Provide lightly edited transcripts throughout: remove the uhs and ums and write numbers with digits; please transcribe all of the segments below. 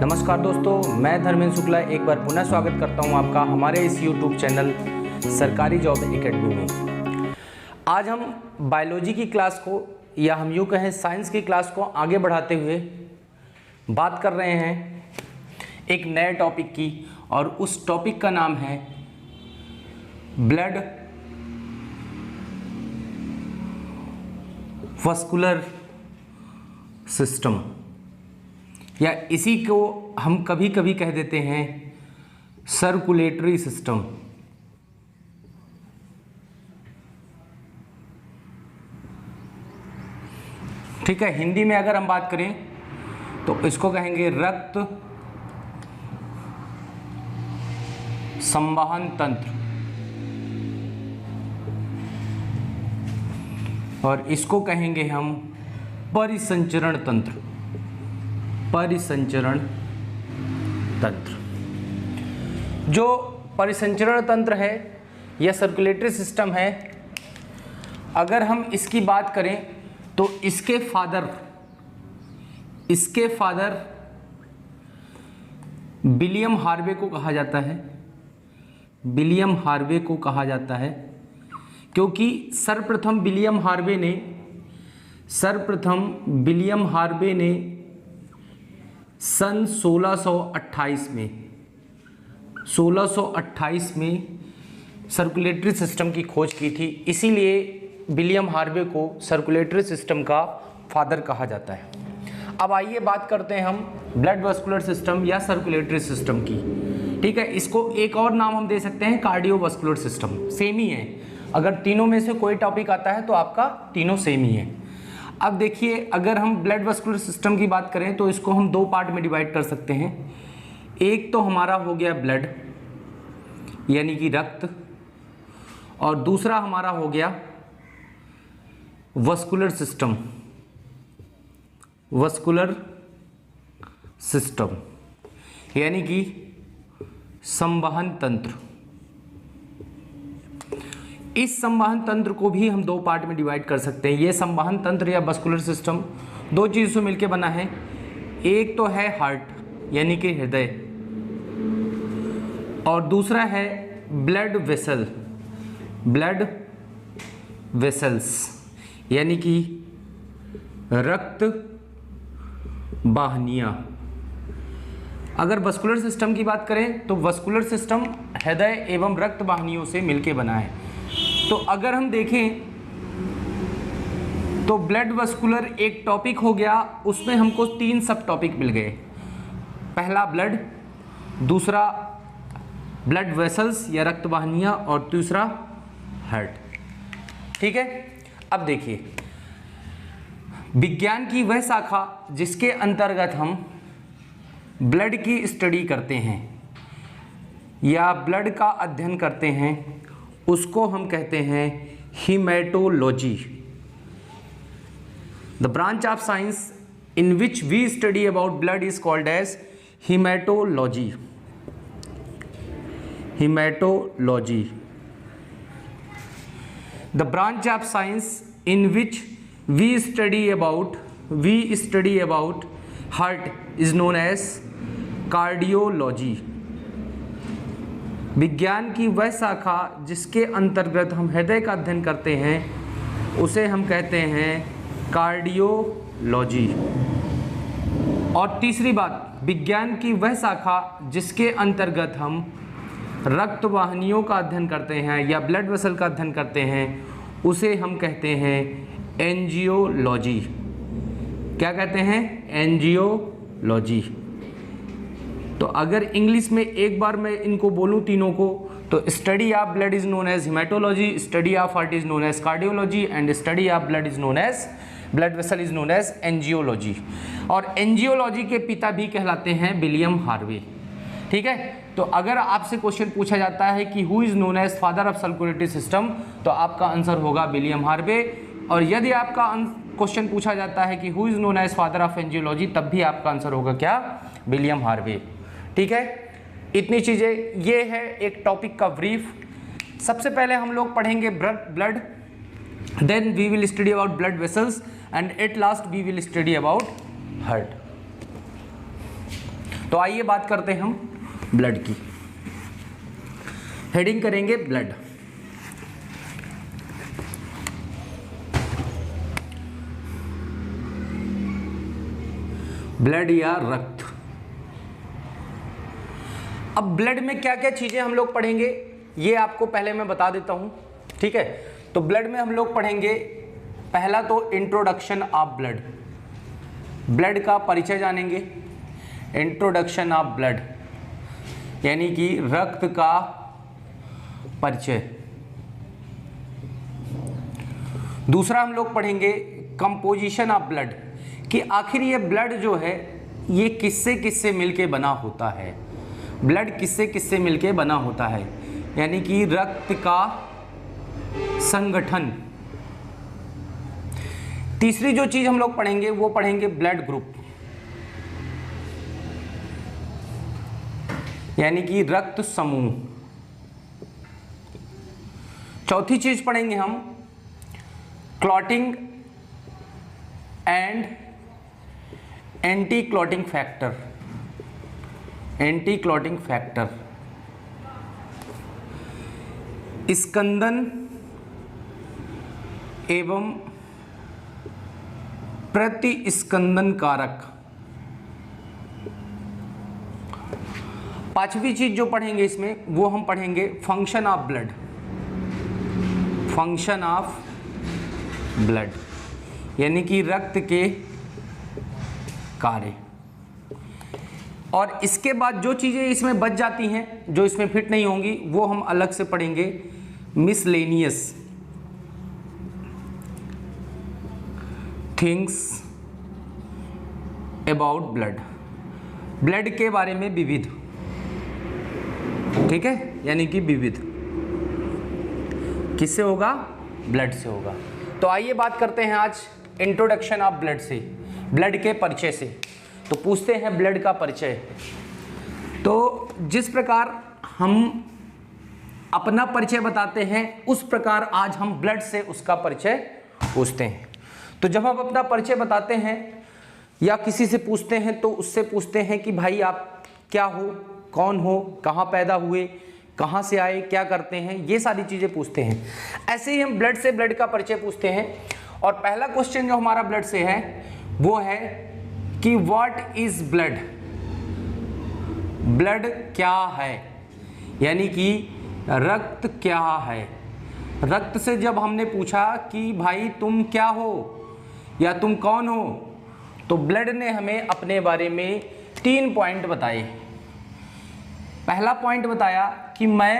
नमस्कार दोस्तों, मैं धर्मेंद्र शुक्ला एक बार पुनः स्वागत करता हूं आपका हमारे इस YouTube चैनल सरकारी जॉब एकेडमी में। आज हम बायोलॉजी की क्लास को या हम यूँ कहें साइंस की क्लास को आगे बढ़ाते हुए बात कर रहे हैं एक नए टॉपिक की, और उस टॉपिक का नाम है ब्लड वस्कुलर सिस्टम, या इसी को हम कभी कभी कह देते हैं सर्कुलेटरी सिस्टम। ठीक है, हिंदी में अगर हम बात करें तो इसको कहेंगे रक्त संवहन तंत्र, और इसको कहेंगे हम परिसंचरण तंत्र। परिसंचरण तंत्र, जो परिसंचरण तंत्र है या सर्कुलेटरी सिस्टम है, अगर हम इसकी बात करें तो इसके फादर विलियम हार्वे को कहा जाता है। विलियम हार्वे को कहा जाता है क्योंकि सर्वप्रथम विलियम हार्वे ने सन 1628 में सर्कुलेटरी सिस्टम की खोज की थी, इसीलिए विलियम हार्वे को सर्कुलेटरी सिस्टम का फादर कहा जाता है। अब आइए बात करते हैं हम ब्लड वस्कुलर सिस्टम या सर्कुलेटरी सिस्टम की। ठीक है, इसको एक और नाम हम दे सकते हैं कार्डियोवस्कुलर सिस्टम, सेम ही है। अगर तीनों में से कोई टॉपिक आता है तो आपका तीनों सेम ही है। अब देखिए, अगर हम ब्लड वस्कुलर सिस्टम की बात करें तो इसको हम दो पार्ट में डिवाइड कर सकते हैं। एक तो हमारा हो गया ब्लड यानी कि रक्त, और दूसरा हमारा हो गया वस्कुलर सिस्टम यानी कि संवहन तंत्र। इस संवहन तंत्र को भी हम दो पार्ट में डिवाइड कर सकते हैं। ये संवहन तंत्र या वस्कुलर सिस्टम दो चीज़ों से मिलकर बना है। एक तो है हार्ट यानी कि हृदय, और दूसरा है ब्लड वेसल्स यानी कि रक्त वाहिनियाँ। अगर वस्कुलर सिस्टम की बात करें तो वस्कुलर सिस्टम हृदय एवं रक्त वाहिनियों से मिलकर बना है। तो अगर हम देखें तो ब्लड वस्कुलर एक टॉपिक हो गया, उसमें हमको तीन सब टॉपिक मिल गए। पहला ब्लड, दूसरा ब्लड वेसल्स या रक्त वाहिनियाँ, और तीसरा हार्ट। ठीक है, अब देखिए, विज्ञान की वह शाखा जिसके अंतर्गत हम ब्लड की स्टडी करते हैं या ब्लड का अध्ययन करते हैं, उसको हम कहते हैं haematology. The branch of science in which we study about blood is called as haematology. The branch of science in which we study about heart is known as cardiology. विज्ञान की वह शाखा जिसके अंतर्गत हम हृदय का अध्ययन करते हैं उसे हम कहते हैं कार्डियोलॉजी। और तीसरी बात, विज्ञान की वह शाखा जिसके अंतर्गत हम रक्त वाहिनियों का अध्ययन करते हैं या ब्लड वेसल का अध्ययन करते हैं उसे हम कहते हैं एंजियोलॉजी। क्या कहते हैं? एंजियोलॉजी। तो अगर इंग्लिश में एक बार मैं इनको बोलूं तीनों को, तो study of blood is known as haematology, study of heart is known as cardiology, and study of blood is known as blood vessel is known as angiology. और एंजियोलॉजी के पिता भी कहलाते हैं विलियम हार्वे। ठीक है, तो अगर आपसे क्वेश्चन पूछा जाता है कि who is known as father of circulatory system, तो आपका आंसर होगा विलियम हार्वे। और यदि आपका क्वेश्चन पूछा जाता है कि who is known as father of angiology, तब भी आपका आंसर होगा क्या? William Harvey. ठीक है, इतनी चीज़ें, ये है एक टॉपिक का ब्रीफ। सबसे पहले हम लोग पढ़ेंगे blood, then we will study about blood vessels, and at last we will study about heart. तो आइए बात करते हैं हम ब्लड की। हेडिंग करेंगे ब्लड। ब्लड या रक्त। अब ब्लड में क्या क्या चीजें हम लोग पढ़ेंगे ये आपको पहले मैं बता देता हूं, ठीक है। तो ब्लड में हम लोग पढ़ेंगे पहला तो इंट्रोडक्शन ऑफ ब्लड, ब्लड का परिचय जानेंगे। इंट्रोडक्शन ऑफ ब्लड यानी कि रक्त का परिचय। दूसरा हम लोग पढ़ेंगे कंपोजिशन ऑफ ब्लड, कि आखिर ये ब्लड जो है ये किससे किससे मिलके बना होता है, ब्लड किससे किससे मिलके बना होता है, यानी कि रक्त का संगठन। तीसरी जो चीज हम लोग पढ़ेंगे वो पढ़ेंगे ब्लड ग्रुप, यानी कि रक्त समूह। चौथी चीज पढ़ेंगे हम clotting and anti clotting factor, anti clotting factor, स्कंदन एवं प्रतिस्कंदन कारक। पांचवी चीज जो पढ़ेंगे इसमें वो हम पढ़ेंगे function of blood, function of blood यानी कि रक्त के कार्य। और इसके बाद जो चीजें इसमें बच जाती हैं, जो इसमें फिट नहीं होंगी, वो हम अलग से पढ़ेंगे miscellaneous things about blood, blood के बारे में विविध, ठीक है, यानी कि विविध किससे होगा, ब्लड से होगा। तो आइए बात करते हैं आज इंट्रोडक्शन ऑफ ब्लड से, ब्लड के परिचय से। तो पूछते हैं ब्लड का परिचय। तो जिस प्रकार हम अपना परिचय बताते हैं उस प्रकार आज हम ब्लड से उसका परिचय पूछते हैं। तो जब हम अपना परिचय बताते हैं या किसी से पूछते हैं तो उससे पूछते हैं कि भाई आप क्या हो, कौन हो, कहाँ पैदा हुए, कहाँ से आए, क्या करते हैं, ये सारी चीज़ें पूछते हैं। ऐसे ही हम ब्लड से ब्लड का परिचय पूछते हैं। और पहला क्वेश्चन जो हमारा ब्लड से है वो है कि व्हाट इज ब्लड, ब्लड क्या है, यानी कि रक्त क्या है। रक्त से जब हमने पूछा कि भाई तुम क्या हो या तुम कौन हो, तो ब्लड ने हमें अपने बारे में 3 पॉइंट बताए। पहला पॉइंट बताया कि मैं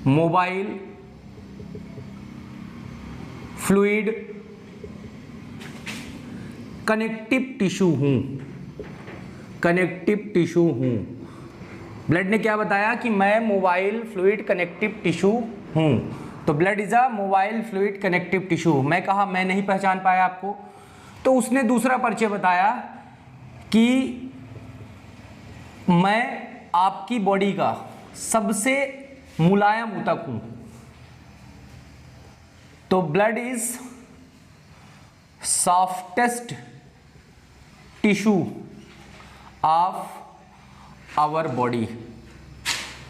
मोबाइल फ्लूइड कनेक्टिव टिश्यू हूं, कनेक्टिव टिश्यू हूं। ब्लड ने क्या बताया कि मैं मोबाइल फ्लूइड कनेक्टिव टिश्यू हूं। तो blood is a mobile fluid connective tissue. मैं कहा मैं नहीं पहचान पाया आपको। तो उसने दूसरा परिचय बताया कि मैं आपकी बॉडी का सबसे मुलायम ऊतक हूं। तो blood is softest tissue of our body,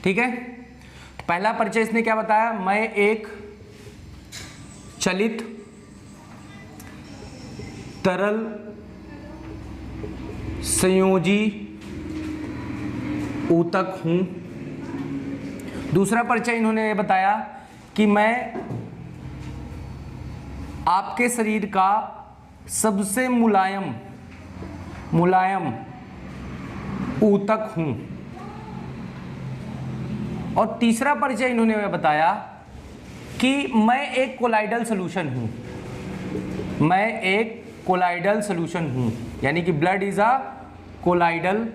ठीक है। पहला परिचय इसने क्या बताया, मैं एक चलित तरल संयोजी ऊतक हूं। दूसरा परिचय इन्होंने ये बताया कि मैं आपके शरीर का सबसे मुलायम ऊतक हूं। और तीसरा परिचय इन्होंने बताया कि मैं एक कोलाइडल सॉल्यूशन हूं, मैं एक कोलाइडल सॉल्यूशन हूं, यानी कि blood is a colloidal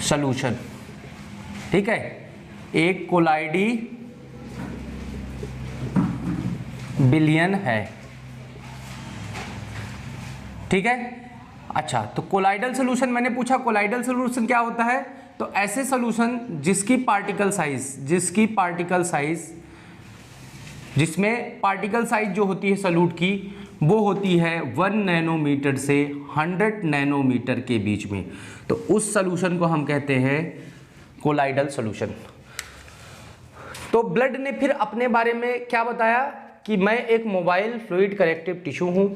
solution, ठीक है, एक कोलाइडी बिलियन है, ठीक है। अच्छा, तो कोलाइडल सॉल्यूशन मैंने पूछा, कोलाइडल सॉल्यूशन क्या होता है, तो ऐसे सॉल्यूशन जिसकी पार्टिकल साइज जिसमें पार्टिकल साइज जो होती है सॉल्यूट की वो होती है 1 नैनोमीटर से 100 नैनोमीटर के बीच में। तो उस सॉल्यूशन को हम कहते हैं कोलाइडल सॉल्यूशन। तो ब्लड ने फिर अपने बारे में क्या बताया कि मैं एक मोबाइल फ्लूइड कनेक्टिव टिश्यू हूँ,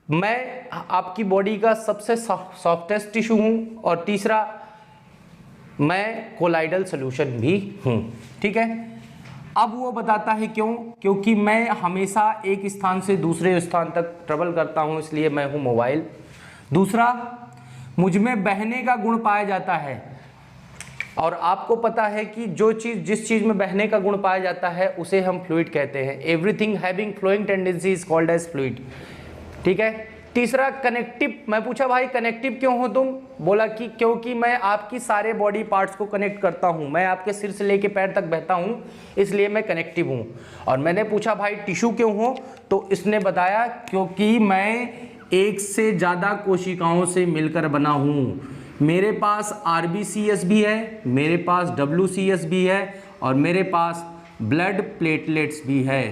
मैं आपकी बॉडी का सबसे सॉफ्टेस्ट टिश्यू हूँ, और तीसरा मैं कोलाइडल सॉल्यूशन भी हूँ। ठीक है, अब वो बताता है क्यों, क्योंकि मैं हमेशा एक स्थान से दूसरे स्थान तक ट्रेवल करता हूँ, इसलिए मैं हूँ मोबाइल। दूसरा, मुझ में बहने का गुण पाया जाता है, और आपको पता है कि जिस चीज़ में बहने का गुण पाया जाता है उसे हम फ्लूइड कहते हैं। Everything having flowing tendency is called as fluid. ठीक है। तीसरा, कनेक्टिव। मैं पूछा भाई कनेक्टिव क्यों हो तुम? बोला कि क्योंकि मैं आपकी सारे बॉडी पार्ट्स को कनेक्ट करता हूं, मैं आपके सिर से लेके पैर तक बहता हूं, इसलिए मैं कनेक्टिव हूं। और मैंने पूछा भाई टिश्यू क्यों हो, तो इसने बताया क्योंकि मैं एक से ज़्यादा कोशिकाओं से मिलकर बना हूं। मेरे पास RBCS भी है, मेरे पास WCS भी है, और मेरे पास ब्लड प्लेटलेट्स भी है।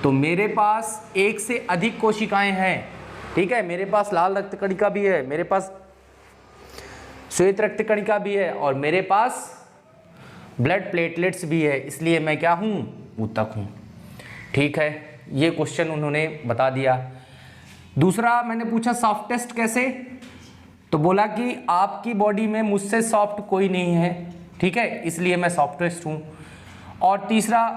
तो मेरे पास एक से अधिक कोशिकाएं हैं। ठीक है, मेरे पास लाल रक्त कणिका भी है, मेरे पास श्वेत रक्त कणिका भी है, और मेरे पास ब्लड प्लेटलेट्स भी है, इसलिए मैं क्या हूं? ऊतक हूं। ठीक है, ये क्वेश्चन उन्होंने बता दिया। दूसरा मैंने पूछा सॉफ्टेस्ट कैसे, तो बोला कि आपकी बॉडी में मुझसे सॉफ्ट कोई नहीं है। ठीक है, इसलिए मैं सॉफ्टेस्ट हूं। और तीसरा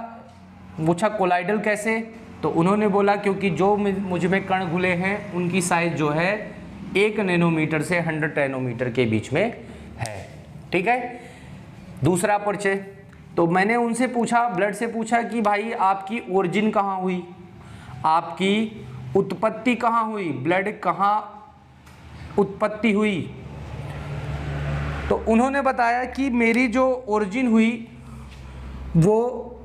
पूछा कोलाइडल कैसे, तो उन्होंने बोला क्योंकि जो मुझ में कण घुले हैं उनकी साइज जो है 1 नैनोमीटर से 100 नैनोमीटर के बीच में है। ठीक है। दूसरा परिचय, तो मैंने उनसे पूछा, ब्लड से पूछा कि भाई आपकी ओरिजिन कहाँ हुई, आपकी उत्पत्ति कहाँ हुई, ब्लड कहाँ उत्पत्ति हुई। तो उन्होंने बताया कि मेरी जो ओरिजिन हुई वो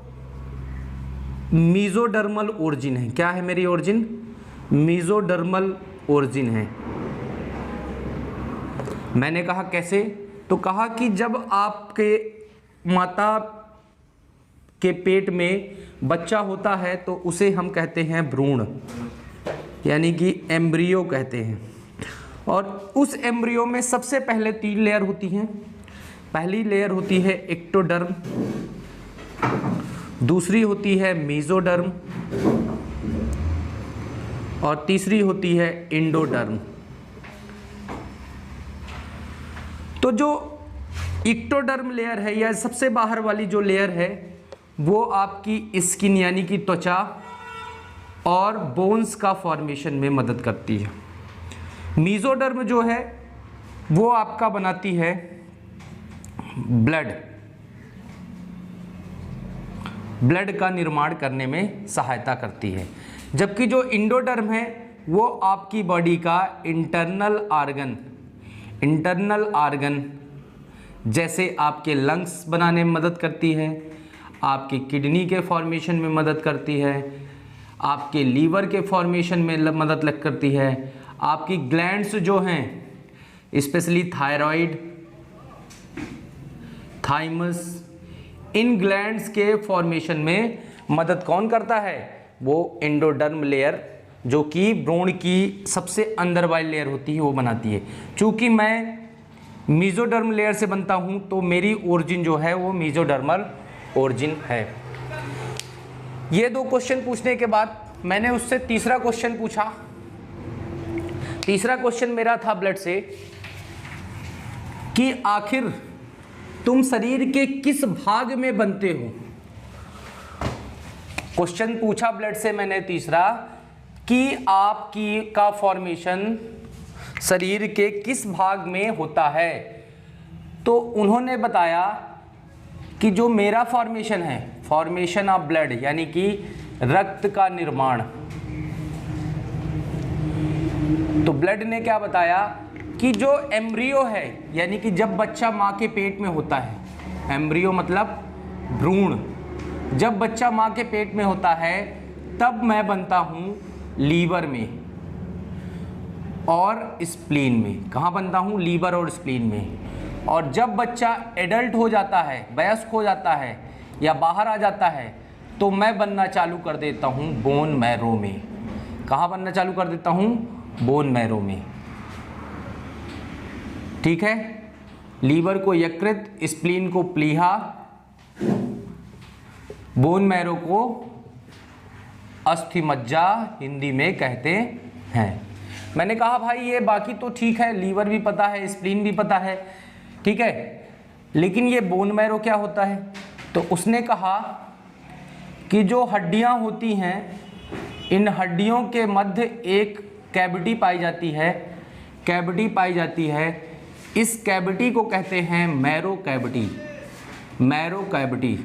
मीजोडर्मल ओरिजिन है। क्या है मेरी ओरिजिन? मीजोडर्मल ओरिजिन है। मैंने कहा कैसे, तो कहा कि जब आपके माता के पेट में बच्चा होता है तो उसे हम कहते हैं भ्रूण, यानी कि एम्ब्रियो कहते हैं। और उस एम्ब्रियो में सबसे पहले 3 लेयर होती हैं। पहली लेयर होती है एक्टोडर्म, दूसरी होती है मीजोडर्म, और तीसरी होती है इंडोडर्म। तो जो एक्टोडर्म लेयर है या सबसे बाहर वाली जो लेयर है वो आपकी स्किन यानी कि त्वचा और बोन्स का फॉर्मेशन में मदद करती है। मीजोडर्म जो है वो आपका बनाती है ब्लड का निर्माण करने में सहायता करती है, जबकि जो इंडोडर्म है वो आपकी बॉडी का इंटरनल आर्गन जैसे आपके लंग्स बनाने में मदद करती है, आपकी किडनी के फॉर्मेशन में मदद करती है, आपके लीवर के फॉर्मेशन में मदद करती है, आपकी ग्लैंड्स जो हैं स्पेशली थायराइड, थाइमस, इन ग्लैंड्स के फॉर्मेशन में मदद कौन करता है? वो एंडोडर्म लेयर, जो कि भ्रूण की सबसे अंदर वाली लेयर होती है, वो बनाती है। चूँकि मैं मीजोडर्म लेयर से बनता हूँ तो मेरी ओरिजिन जो है वो मीजोडर्मल ओरिजिन है। ये 2 क्वेश्चन पूछने के बाद मैंने उससे तीसरा क्वेश्चन पूछा। तीसरा क्वेश्चन मेरा था ब्लड से कि आखिर तुम शरीर के किस भाग में बनते हो। क्वेश्चन पूछा ब्लड से मैंने तीसरा कि आपकी का फॉर्मेशन शरीर के किस भाग में होता है। तो उन्होंने बताया कि जो मेरा फॉर्मेशन है, फॉर्मेशन ऑफ ब्लड यानी कि रक्त का निर्माण, तो ब्लड ने क्या बताया कि जो एम्ब्रियो है यानी कि जब बच्चा माँ के पेट में होता है, एम्ब्रियो मतलब भ्रूण, जब बच्चा माँ के पेट में होता है तब मैं बनता हूँ लीवर में और स्प्लीन में। कहाँ बनता हूँ? लीवर और स्प्लीन में। और जब बच्चा एडल्ट हो जाता है, वयस्क हो जाता है या बाहर आ जाता है, तो मैं बनना चालू कर देता हूँ बोन मैरो में। कहाँ बनना चालू कर देता हूँ? बोन मैरो में। ठीक है, लीवर को यकृत, स्प्लीन को प्लीहा, बोन मैरो को अस्थि मज्जा हिंदी में कहते हैं। मैंने कहा भाई ये बाकी तो ठीक है, लीवर भी पता है, स्प्लीन भी पता है, ठीक है, लेकिन ये बोन मैरो क्या होता है? तो उसने कहा कि जो हड्डियां होती हैं, इन हड्डियों के मध्य एक कैविटी पाई जाती है, कैविटी पाई जाती है। इस कैविटी को कहते हैं मैरो कैविटी, मैरो कैविटी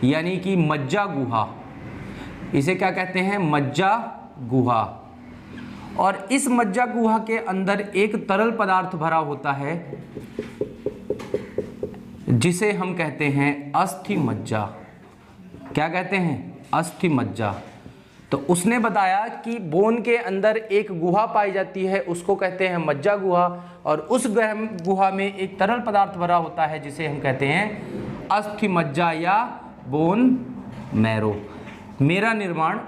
यानी कि मज्जा गुहा। इसे क्या कहते हैं? मज्जा गुहा। और इस मज्जा गुहा के अंदर एक तरल पदार्थ भरा होता है जिसे हम कहते हैं अस्थि मज्जा। क्या कहते हैं? अस्थि मज्जा। तो उसने बताया कि बोन के अंदर एक गुहा पाई जाती है, उसको कहते हैं मज्जा गुहा, और उस गुहा में एक तरल पदार्थ भरा होता है जिसे हम कहते हैं अस्थि मज्जा या बोन मैरो। मेरा निर्माण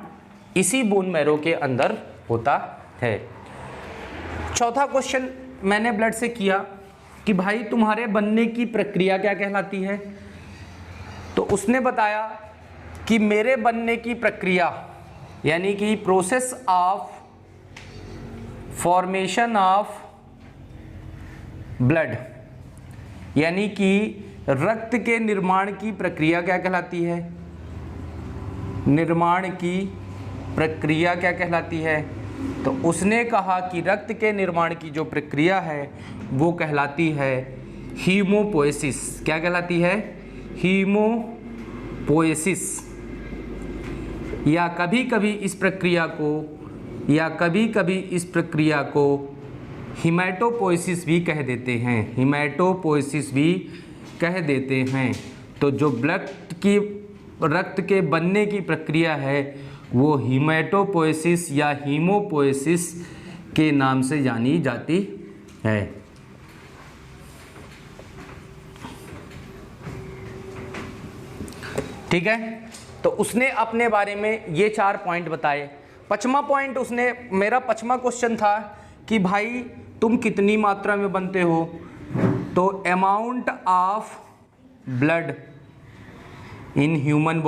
इसी बोन मैरो के अंदर होता है। चौथा क्वेश्चन मैंने ब्लड से किया कि भाई तुम्हारे बनने की प्रक्रिया क्या कहलाती है? तो उसने बताया कि मेरे बनने की प्रक्रिया यानी कि process of formation of blood यानी कि रक्त के निर्माण की प्रक्रिया क्या कहलाती है? निर्माण की प्रक्रिया क्या कहलाती है? तो उसने कहा कि रक्त के निर्माण की जो प्रक्रिया है वो कहलाती है हीमोपोएसिस। क्या कहलाती है? हीमोपोएसिस। या कभी कभी इस प्रक्रिया को हीमेटोपोएसिस भी कह देते हैं, हीमेटोपोएसिस भी कह देते हैं। तो जो रक्त के बनने की प्रक्रिया है वो हीमेटोपोएसिस या हीमोपोएसिस के नाम से जानी जाती है। ठीक है, तो उसने अपने बारे में ये 4 पॉइंट बताए। 5वां पॉइंट उसने, मेरा 5वां क्वेश्चन था कि भाई तुम कितनी मात्रा में बनते हो? तो amount of blood in human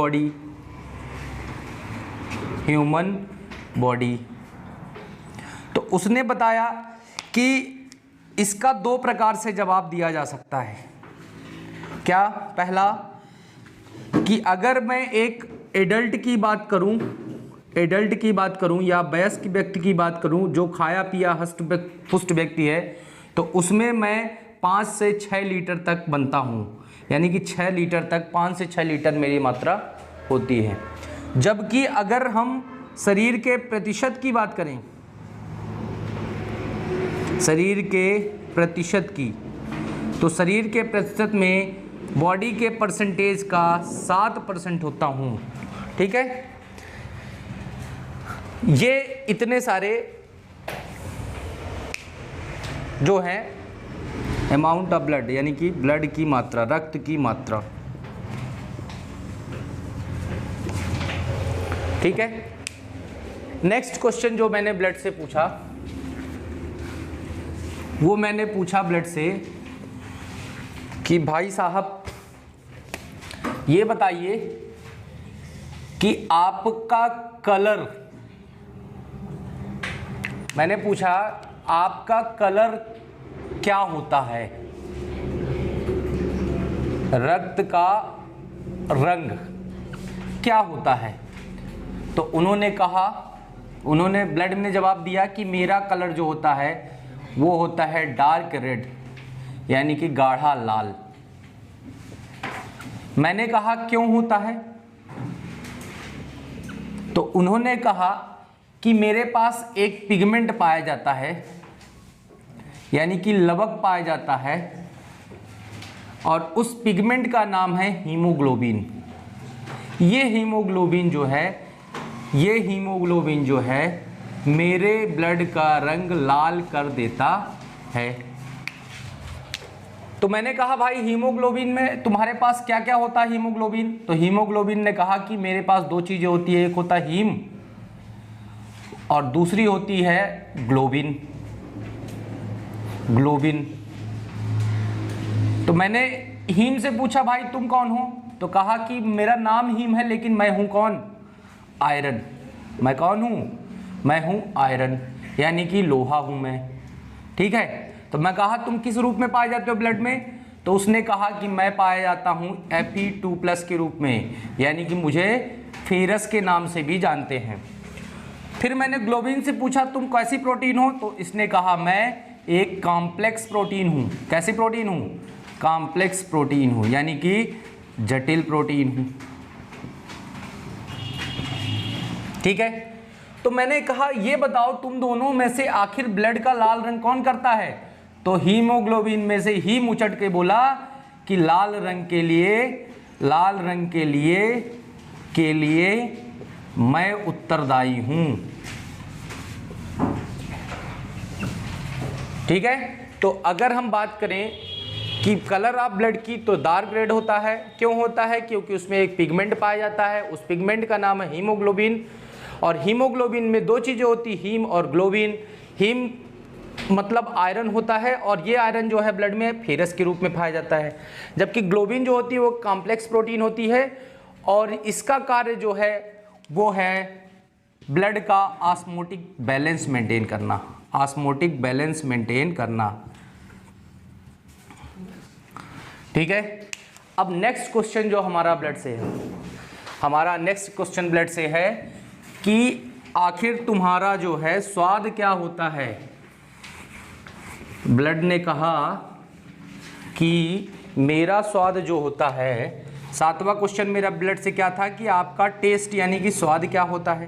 body. तो उसने बताया कि इसका 2 प्रकार से जवाब दिया जा सकता है। क्या? पहला कि अगर मैं एक एडल्ट की बात करूं या वयस्क व्यक्ति की बात करूं जो खाया पिया हष्ट पुष्ट व्यक्ति है, तो उसमें मैं 5 से 6 लीटर तक बनता हूं, यानी कि 6 लीटर तक, 5 से 6 लीटर मेरी मात्रा होती है। जबकि अगर हम शरीर के प्रतिशत की बात करें, शरीर के प्रतिशत की, तो शरीर के प्रतिशत में बॉडी के परसेंटेज का 7% होता हूँ। ठीक है, ये इतने सारे जो है अमाउंट ऑफ ब्लड यानी कि ब्लड की मात्रा, रक्त की मात्रा। ठीक है, नेक्स्ट क्वेश्चन जो मैंने ब्लड से पूछा वो मैंने पूछा ब्लड से कि भाई साहब ये बताइए कि आपका कलर, मैंने पूछा आपका कलर क्या होता है? रक्त का रंग क्या होता है? तो उन्होंने ब्लड में जवाब दिया कि मेरा कलर जो होता है वो होता है डार्क रेड, यानी कि गाढ़ा लाल। मैंने कहा क्यों होता है? तो उन्होंने कहा कि मेरे पास एक पिगमेंट पाया जाता है, यानी कि लवक पाया जाता है, और उस पिगमेंट का नाम है हीमोग्लोबिन। ये हीमोग्लोबिन जो है मेरे ब्लड का रंग लाल कर देता है। तो मैंने कहा भाई हीमोग्लोबिन में तुम्हारे पास क्या क्या होता है हीमोग्लोबिन, तो हीमोग्लोबिन ने कहा कि मेरे पास दो चीजें होती है, एक होता है हीम और दूसरी होती है ग्लोबिन। ग्लोबिन। तो मैंने हीम से पूछा भाई तुम कौन हो, तो कहा कि मेरा नाम हीम है लेकिन मैं हूं कौन, आयरन। मैं कौन हूं, मैं हूं आयरन, यानी कि लोहा हूं मैं। ठीक है, तो मैं कहा तुम किस रूप में पाए जाते हो ब्लड में, तो उसने कहा कि मैं पाया जाता हूं Fe2+ के रूप में, यानी कि मुझे फेरस के नाम से भी जानते हैं। फिर मैंने ग्लोबिन से पूछा तुम कैसी प्रोटीन हो, तो इसने कहा मैं एक कॉम्प्लेक्स प्रोटीन हूं। कैसी प्रोटीन हूं, कॉम्प्लेक्स प्रोटीन हूं, यानी कि जटिल प्रोटीन हूं। ठीक है, तो मैंने कहा ये बताओ तुम दोनों में से आखिर ब्लड का लाल रंग कौन करता है, तो हीमोग्लोबिन में से हीम उचट के बोला कि लाल रंग के लिए मैं उत्तरदायी हूं। ठीक है, तो अगर हम बात करें कि कलर ऑफ ब्लड की, तो डार्क रेड होता है। क्यों होता है, क्योंकि उसमें एक पिगमेंट पाया जाता है, उस पिगमेंट का नाम है हीमोग्लोबिन। और हीमोग्लोबिन में दो चीज़ें होती, हीम और ग्लोबिन। हीम मतलब आयरन होता है और ये आयरन जो है ब्लड में फेरस के रूप में पाया जाता है, जबकि ग्लोबिन जो होती है वो कॉम्प्लेक्स प्रोटीन होती है और इसका कार्य जो है वो है ब्लड का ऑस्मोटिक बैलेंस मेंटेन करना। ऑस्मोटिक बैलेंस मेंटेन करना। ठीक है, अब नेक्स्ट क्वेश्चन जो हमारा ब्लड से है, हमारा नेक्स्ट क्वेश्चन ब्लड से है कि आखिर तुम्हारा जो है स्वाद क्या होता है। ब्लड ने कहा कि मेरा स्वाद जो होता है, 7वां क्वेश्चन मेरा ब्लड से क्या था कि आपका टेस्ट यानी कि स्वाद क्या होता है।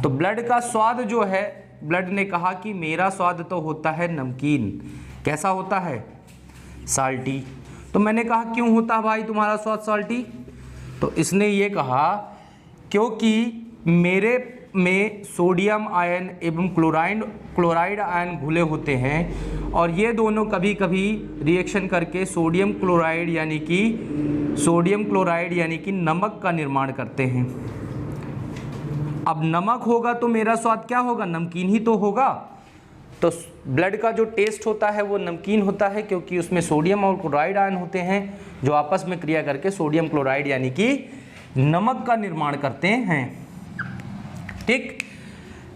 तो ब्लड का स्वाद जो है, ब्लड ने कहा कि मेरा स्वाद तो होता है नमकीन। कैसा होता है, साल्टी। तो मैंने कहा क्यों होता है भाई तुम्हारा स्वाद साल्टी, तो इसने ये कहा क्योंकि मेरे में सोडियम आयन एवं क्लोराइड आयन घुले होते हैं और ये दोनों कभी कभी रिएक्शन करके सोडियम क्लोराइड यानी कि नमक का निर्माण करते हैं। अब नमक होगा तो मेरा स्वाद क्या होगा, नमकीन ही तो होगा। तो ब्लड का जो टेस्ट होता है वो नमकीन होता है क्योंकि उसमें सोडियम और क्लोराइड आयन होते हैं जो आपस में क्रिया करके सोडियम क्लोराइड यानी कि नमक का निर्माण करते हैं। ठीक,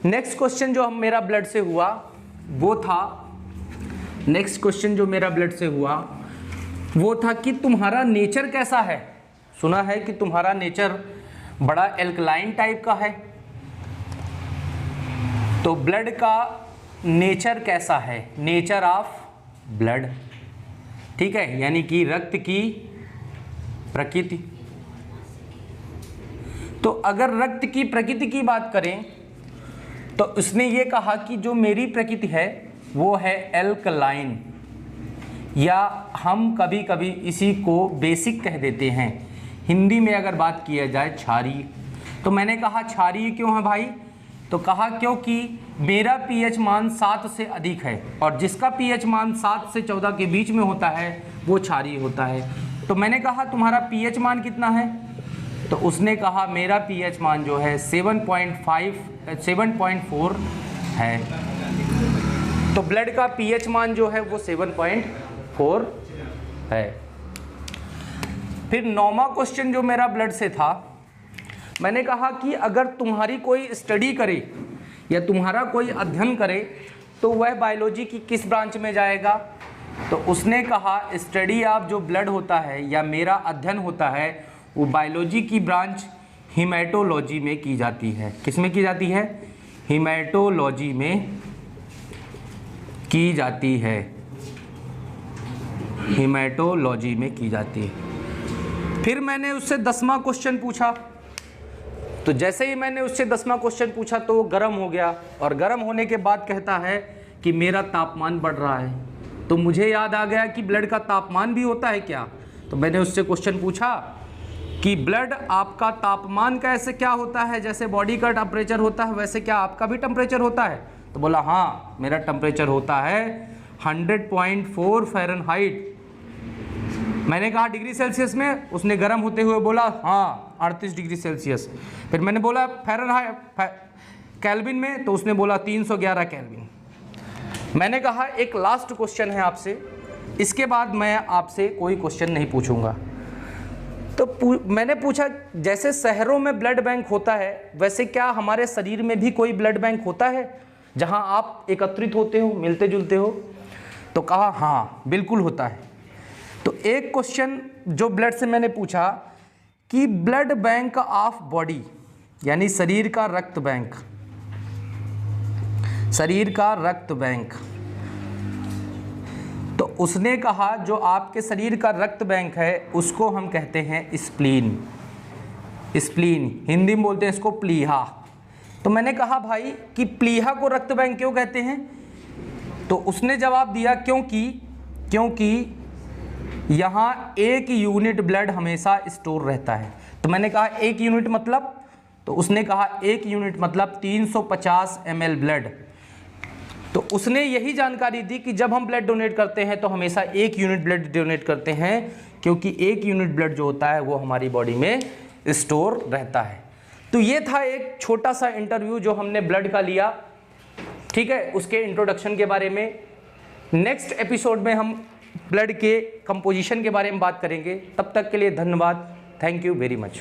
नेक्स्ट क्वेश्चन जो मेरा ब्लड से हुआ वो था, नेक्स्ट क्वेश्चन जो मेरा ब्लड से हुआ वो था कि तुम्हारा नेचर कैसा है। सुना है कि तुम्हारा नेचर बड़ा एल्कलाइन टाइप का है, तो ब्लड का नेचर कैसा है, नेचर ऑफ ब्लड। ठीक है, यानी कि रक्त की प्रकृति। तो अगर रक्त की प्रकृति की बात करें तो उसने ये कहा कि जो मेरी प्रकृति है वो है एल्कलाइन, या हम कभी कभी इसी को बेसिक कह देते हैं। हिंदी में अगर बात किया जाए क्षारीय। तो मैंने कहा क्षारीय क्यों है भाई, तो कहा क्योंकि मेरा पीएच मान 7 से अधिक है और जिसका पीएच मान 7 से 14 के बीच में होता है वो क्षारीय होता है। तो मैंने कहा तुम्हारा पीएच मान कितना है, तो उसने कहा मेरा पीएच मान जो है 7.4 है। तो ब्लड का पीएच मान जो है वो 7.4 है। फिर 9वां क्वेश्चन जो मेरा ब्लड से था, मैंने कहा कि अगर तुम्हारी कोई स्टडी करे या तुम्हारा कोई अध्ययन करे तो वह बायोलॉजी की किस ब्रांच में जाएगा। तो उसने कहा स्टडी ऑफ जो ब्लड होता है या मेरा अध्ययन होता है वो बायोलॉजी की ब्रांच हीमेटोलॉजी में की जाती है। किस में की जाती है, हीमेटोलॉजी में की जाती है, हीमेटोलॉजी में की जाती है। फिर मैंने उससे 10वां क्वेश्चन पूछा, तो जैसे ही मैंने उससे 10वां क्वेश्चन पूछा तो वो गर्म हो गया और गर्म होने के बाद कहता है कि मेरा तापमान बढ़ रहा है। तो मुझे याद आ गया कि ब्लड का तापमान भी होता है क्या। तो मैंने उससे क्वेश्चन पूछा कि ब्लड आपका तापमान कैसे क्या होता है, जैसे बॉडी का टेम्परेचर होता है वैसे क्या आपका भी टेम्परेचर होता है। तो बोला हाँ मेरा टेम्परेचर होता है 100.4 फ़ारेनहाइट मैंने कहा डिग्री सेल्सियस में, उसने गर्म होते हुए बोला हाँ 38 डिग्री सेल्सियस। फिर मैंने बोला फ़ारेनहाइट केल्विन में, तो उसने बोला 311 केल्विन। मैंने कहा एक लास्ट क्वेश्चन है आपसे, इसके बाद मैं आपसे कोई क्वेश्चन नहीं पूछूंगा। तो मैंने पूछा जैसे शहरों में ब्लड बैंक होता है, वैसे क्या हमारे शरीर में भी कोई ब्लड बैंक होता है जहां आप एकत्रित होते हो, मिलते जुलते हो? तो कहा हाँ बिल्कुल होता है। तो एक क्वेश्चन जो ब्लड से मैंने पूछा कि ब्लड बैंक ऑफ बॉडी, यानी शरीर का रक्त बैंक, शरीर का रक्त बैंक, तो उसने कहा जो आपके शरीर का रक्त बैंक है उसको हम कहते हैं स्प्लीन। स्प्लीन हिंदी में बोलते हैं इसको प्लीहा। तो मैंने कहा भाई कि प्लीहा को रक्त बैंक क्यों कहते हैं? तो उसने जवाब दिया क्योंकि यहाँ 1 यूनिट ब्लड हमेशा स्टोर रहता है। तो मैंने कहा 1 यूनिट मतलब? तो उसने कहा 1 यूनिट मतलब 350 ml ब्लड। तो उसने यही जानकारी दी कि जब हम ब्लड डोनेट करते हैं तो हमेशा 1 यूनिट ब्लड डोनेट करते हैं, क्योंकि 1 यूनिट ब्लड जो होता है वो हमारी बॉडी में स्टोर रहता है। तो ये था एक छोटा सा इंटरव्यू जो हमने ब्लड का लिया, ठीक है, उसके इंट्रोडक्शन के बारे में। नेक्स्ट एपिसोड में हम ब्लड के कंपोजिशन के बारे में बात करेंगे। तब तक के लिए धन्यवाद। Thank you very much.